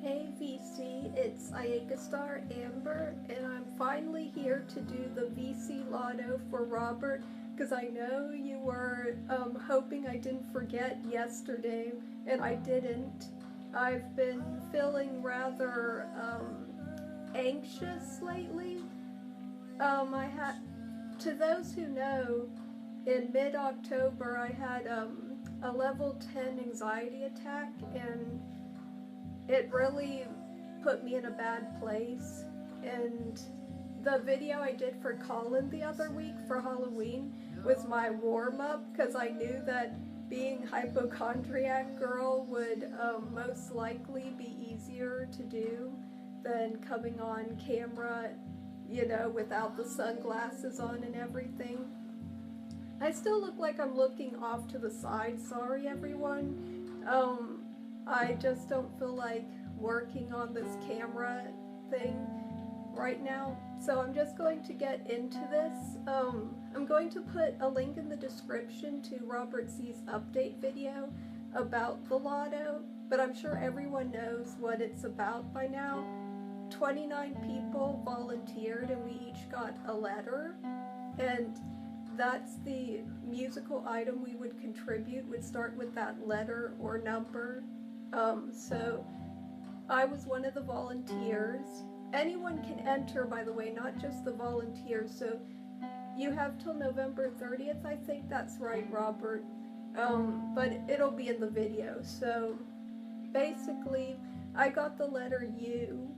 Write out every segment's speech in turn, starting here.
Hey VC, it's Star Amber, and I'm finally here to do the VC Lotto for Robert, because I know you were hoping I didn't forget yesterday, and I didn't. I've been feeling rather anxious lately. To those who know, in mid-October I had a level 10 anxiety attack, and it really put me in a bad place. And the video I did for Colin the other week for Halloween was my warm-up, because I knew that being hypochondriac girl would most likely be easier to do than coming on camera, you know, without the sunglasses on and everything. I still look like I'm looking off to the side, sorry everyone. I just don't feel like working on this camera thing right now, so I'm just going to get into this. I'm going to put a link in the description to Robert C's update video about the Lotto, but I'm sure everyone knows what it's about by now. 29 people volunteered and we each got a letter, and that's the musical item we would contribute, would start with that letter or number. So I was one of the volunteers. Anyone can enter, by the way, not just the volunteers, so you have till November 30th, I think that's right, Robert, but it'll be in the video. So basically, I got the letter U,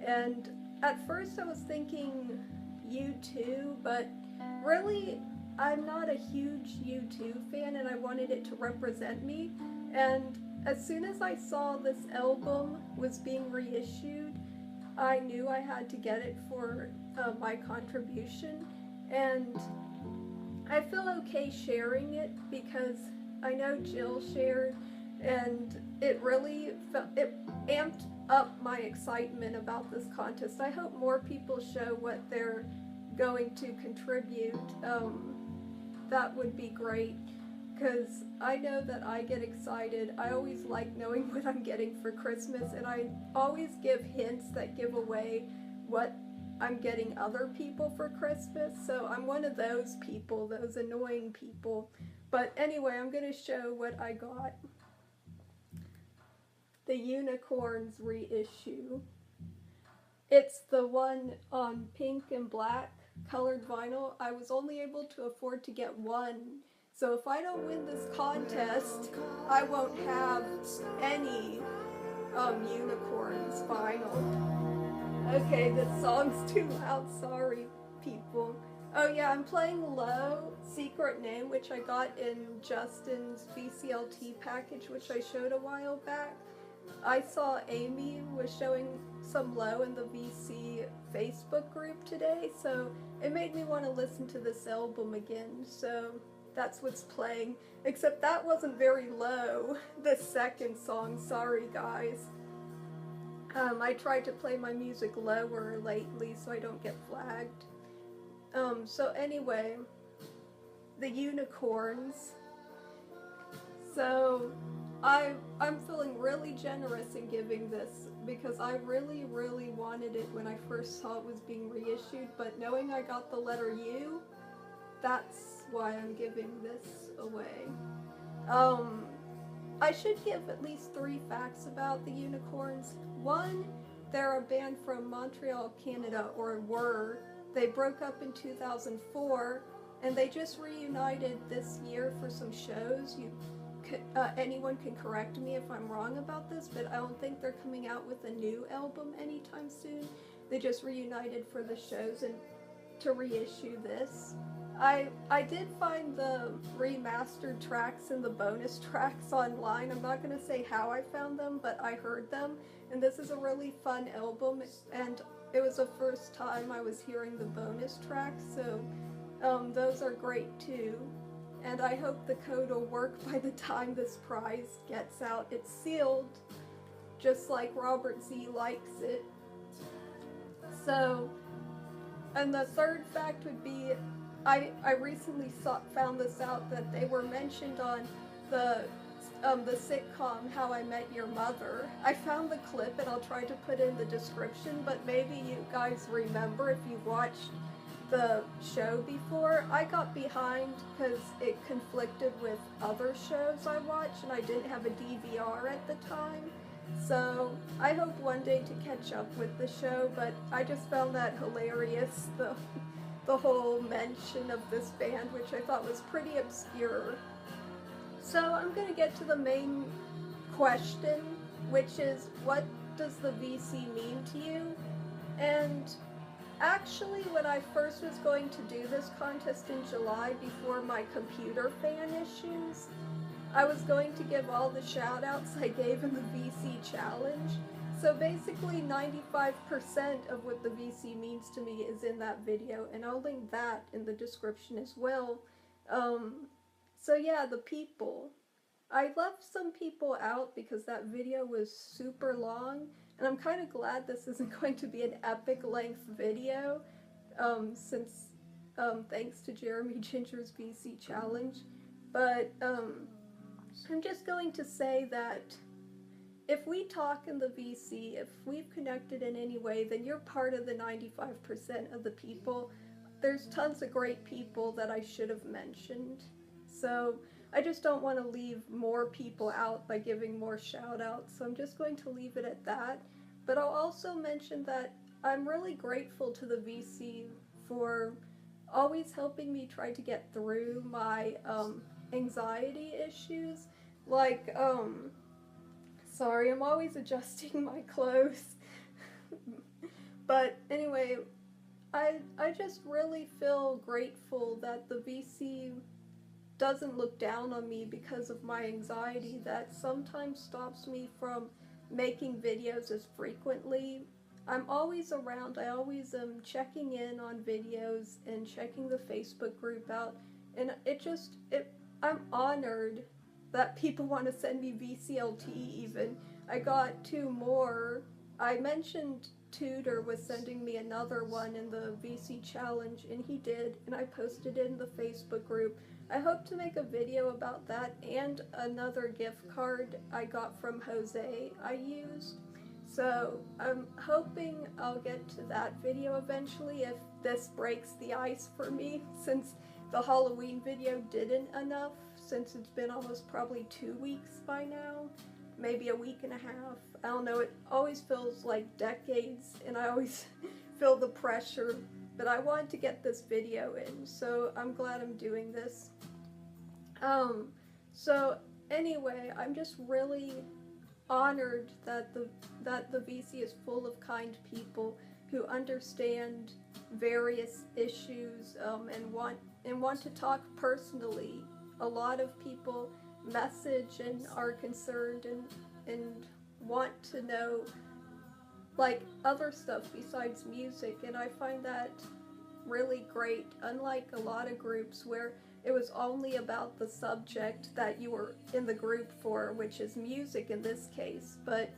and at first I was thinking U2, but really, I'm not a huge U2 fan, and I wanted it to represent me. And as soon as I saw this album was being reissued, I knew I had to get it for my contribution. And I feel okay sharing it because I know Jill shared, and it really amped up my excitement about this contest. I hope more people show what they're going to contribute. That would be great, because I know that I get excited. I always like knowing what I'm getting for Christmas, and I always give hints that give away what I'm getting other people for Christmas, so I'm one of those people, those annoying people. But anyway, I'm going to show what I got. The Unicorns reissue. It's the one on pink and black colored vinyl. I was only able to afford to get one, so if I don't win this contest, I won't have any Unicorns vinyl. Okay, this song's too loud, sorry people. Oh yeah, I'm playing Low, Secret Name, which I got in Justin's VCLT package, which I showed a while back. I saw Amy was showing some Low in the VC Facebook group today, so it made me want to listen to this album again, so that's what's playing. Except that wasn't very low, the second song, sorry guys. I tried to play my music lower lately so I don't get flagged. So anyway, the Unicorns. So I'm feeling really generous in giving this, because I really, really wanted it when I first saw it was being reissued, but knowing I got the letter U, that's why I'm giving this away. I should give at least 3 facts about the Unicorns. One, they're a band from Montreal, Canada, or were. They broke up in 2004, and they just reunited this year for some shows. Anyone can correct me if I'm wrong about this, but I don't think they're coming out with a new album anytime soon. They just reunited for the shows and to reissue this. I did find the remastered tracks and the bonus tracks online. I'm not going to say how I found them, but I heard them, and this is a really fun album, and it was the first time I was hearing the bonus tracks, so those are great too. And I hope the code will work by the time this prize gets out. It's sealed, just like Robert Z likes it. So, and the third fact would be, I recently found this out, that they were mentioned on the the sitcom How I Met Your Mother. I found the clip and I'll try to put it in the description, but maybe you guys remember if you watched the show before. I got behind because it conflicted with other shows I watched and I didn't have a DVR at the time. So I hope one day to catch up with the show, but I just found that hilarious, the whole mention of this band, which I thought was pretty obscure. So I'm going to get to the main question, which is, what does the VC mean to you? And actually, when I first was going to do this contest in July, before my computer fan issues, I was going to give all the shout-outs I gave in the VC challenge. So basically 95% of what the VC means to me is in that video, and I'll link that in the description as well. So yeah, the people. I left some people out because that video was super long, and I'm kind of glad this isn't going to be an epic length video, since thanks to Jeremy Ginger's VC challenge. But I'm just going to say that if we talk in the VC, if we've connected in any way, then you're part of the 95% of the people. There's tons of great people that I should have mentioned. So I just don't want to leave more people out by giving more shout outs. So I'm just going to leave it at that. But I'll also mention that I'm really grateful to the VC for always helping me try to get through my anxiety issues. Like, sorry, I'm always adjusting my clothes. But anyway, I just really feel grateful that the VC doesn't look down on me because of my anxiety that sometimes stops me from making videos as frequently. I'm always around. I always am checking in on videos and checking the Facebook group out, and I'm honored that people want to send me VCLT even. I got 2 more. I mentioned Tudor was sending me another one in the VC challenge, and he did, and I posted it in the Facebook group. I hope to make a video about that and another gift card I got from Jose I used. So I'm hoping I'll get to that video eventually if this breaks the ice for me, since the Halloween video didn't enough, since it's been almost probably 2 weeks by now, maybe a week and a half. I don't know, it always feels like decades and I always feel the pressure, but I wanted to get this video in, so I'm glad I'm doing this. So anyway, I'm just really honored that the VC is full of kind people who understand various issues and want to talk personally. A lot of people message and are concerned and want to know like other stuff besides music, and I find that really great, unlike a lot of groups where it was only about the subject that you were in the group for, which is music in this case. But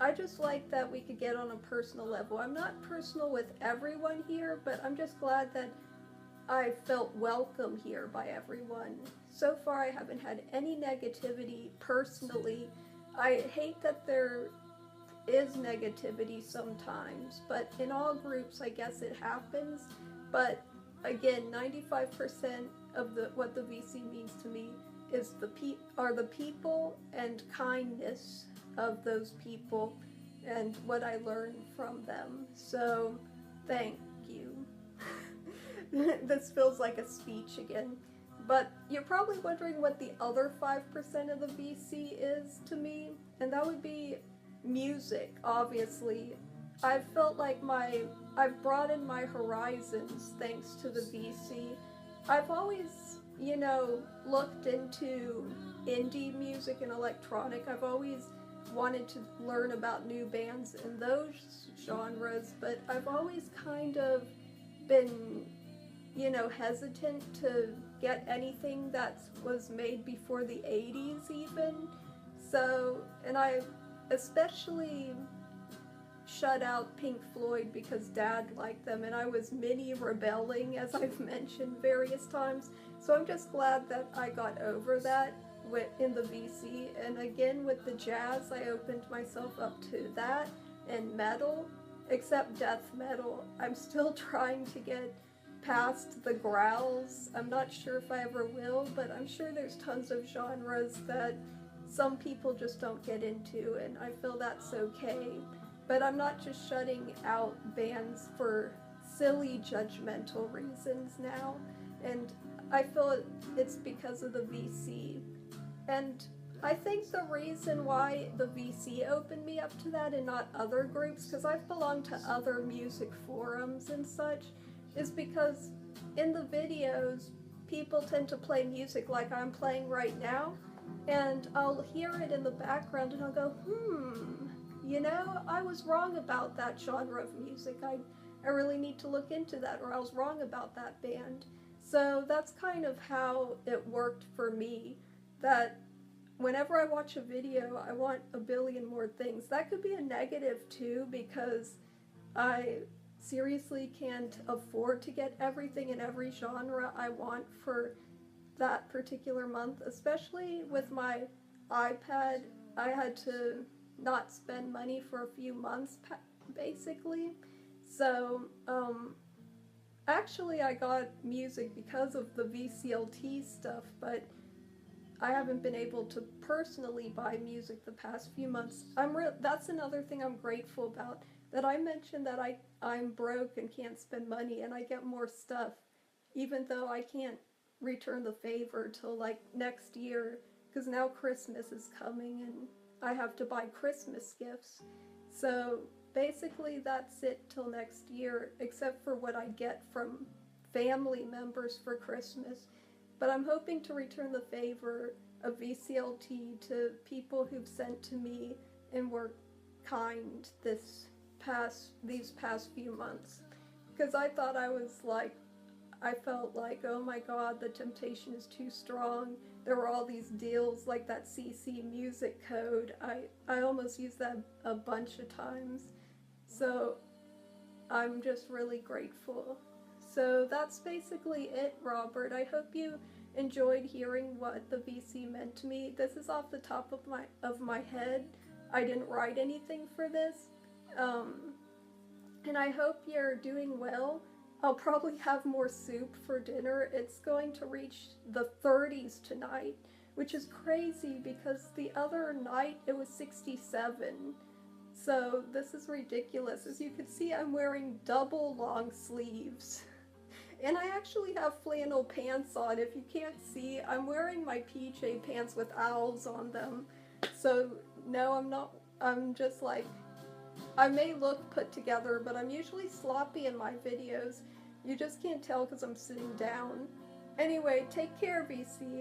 I just like that we could get on a personal level. I'm not personal with everyone here, but I'm just glad that I felt welcome here by everyone. So far I haven't had any negativity personally. I hate that there is negativity sometimes, but in all groups I guess it happens. But again, 95% of what the VC means to me is the people and kindness of those people and what I learned from them. So thank you. This feels like a speech again. But you're probably wondering what the other 5% of the VC is to me, and that would be music, obviously. I've felt like I've broadened my horizons thanks to the VC. I've always, looked into indie music and electronic. I've always wanted to learn about new bands in those genres, but I've always kind of been, hesitant to get anything that was made before the 80s even. So, and I especially shut out Pink Floyd because Dad liked them, and I was mini rebelling, as I've mentioned various times. So I'm just glad that I got over that in the VC, and again with the jazz, I opened myself up to that, and metal, except death metal. I'm still trying to get past the growls. I'm not sure if I ever will, but I'm sure there's tons of genres that some people just don't get into, and I feel that's okay. But I'm not just shutting out bands for silly judgmental reasons now, and I feel it's because of the VC. And I think the reason why the VC opened me up to that and not other groups, because I've belonged to other music forums and such, is because in the videos, people tend to play music like I'm playing right now, and I'll hear it in the background and I'll go, you know, I was wrong about that genre of music. I really need to look into that, or I was wrong about that band. So that's kind of how it worked for me, that whenever I watch a video, I want a billion more things. That could be a negative too, because I seriously can't afford to get everything in every genre I want for that particular month. Especially with my iPad, I had to not spend money for a few months, basically. So, actually I got music because of the VCLT stuff, but I haven't been able to personally buy music the past few months. That's another thing I'm grateful about, that I mentioned that I'm broke and can't spend money, and I get more stuff, even though I can't return the favor till like next year, because now Christmas is coming and I have to buy Christmas gifts. So basically that's it till next year, except for what I get from family members for Christmas. But I'm hoping to return the favor of VCLT to people who've sent to me and were kind these past few months. Because I thought I felt like, oh my god, the temptation is too strong. There were all these deals like that CC music code. I almost used that a bunch of times. So I'm just really grateful. So that's basically it, Robert. I hope you enjoyed hearing what the VC meant to me. This is off the top of my head. I didn't write anything for this. And I hope you're doing well. I'll probably have more soup for dinner. It's going to reach the 30s tonight, which is crazy because the other night it was 67. So this is ridiculous. As you can see, I'm wearing double long sleeves. And I actually have flannel pants on. If you can't see, I'm wearing my PJ pants with owls on them. So no, I'm not, I'm just like, I may look put together, but I'm usually sloppy in my videos. You just can't tell because I'm sitting down. Anyway, take care, VC.